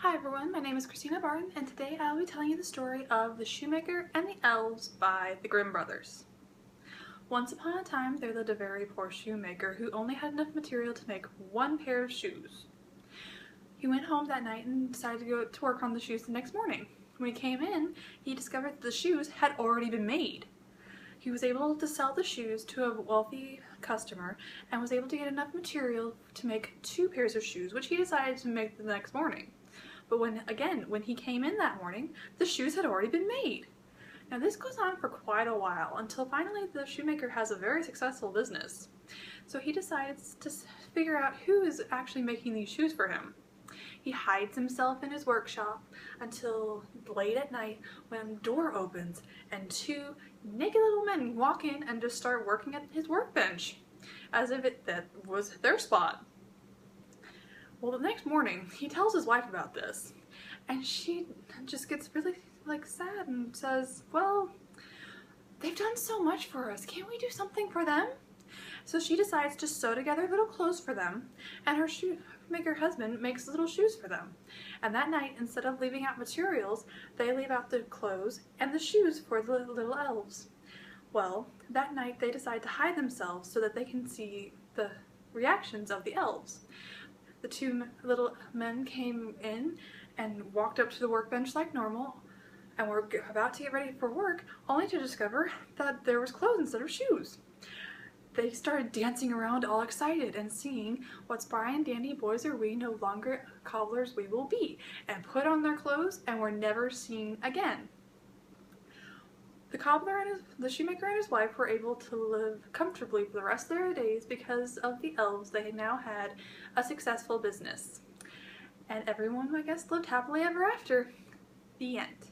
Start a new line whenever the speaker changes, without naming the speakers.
Hi everyone, my name is Christina Barton, and today I will be telling you the story of The Shoemaker and the Elves by the Grimm brothers. Once upon a time there lived a very poor shoemaker who only had enough material to make one pair of shoes. He went home that night and decided to go to work on the shoes the next morning. When he came in, he discovered that the shoes had already been made. He was able to sell the shoes to a wealthy customer and was able to get enough material to make 2 pairs of shoes, which he decided to make the next morning. But when he came in that morning, the shoes had already been made. Now this goes on for quite a while until finally the shoemaker has a very successful business. So he decides to figure out who is actually making these shoes for him. He hides himself in his workshop until late at night when the door opens and 2 naked little men walk in and just start working at his workbench, as if that was their spot. Well, the next morning, he tells his wife about this, and she just gets really, sad and says, well, they've done so much for us, can't we do something for them? So she decides to sew together little clothes for them, and her shoemaker husband makes little shoes for them. And that night, instead of leaving out materials, they leave out the clothes and the shoes for the little elves. Well, that night they decide to hide themselves so that they can see the reactions of the elves. The 2 little men came in and walked up to the workbench like normal and were about to get ready for work, only to discover that there was clothes instead of shoes. They started dancing around all excited and singing, "What spry and dandy boys are we, no longer cobblers we will be," and put on their clothes and were never seen again. The cobbler and the shoemaker and his wife were able to live comfortably for the rest of their days because of the elves. They now had a successful business. And everyone, I guess, lived happily ever after. The end.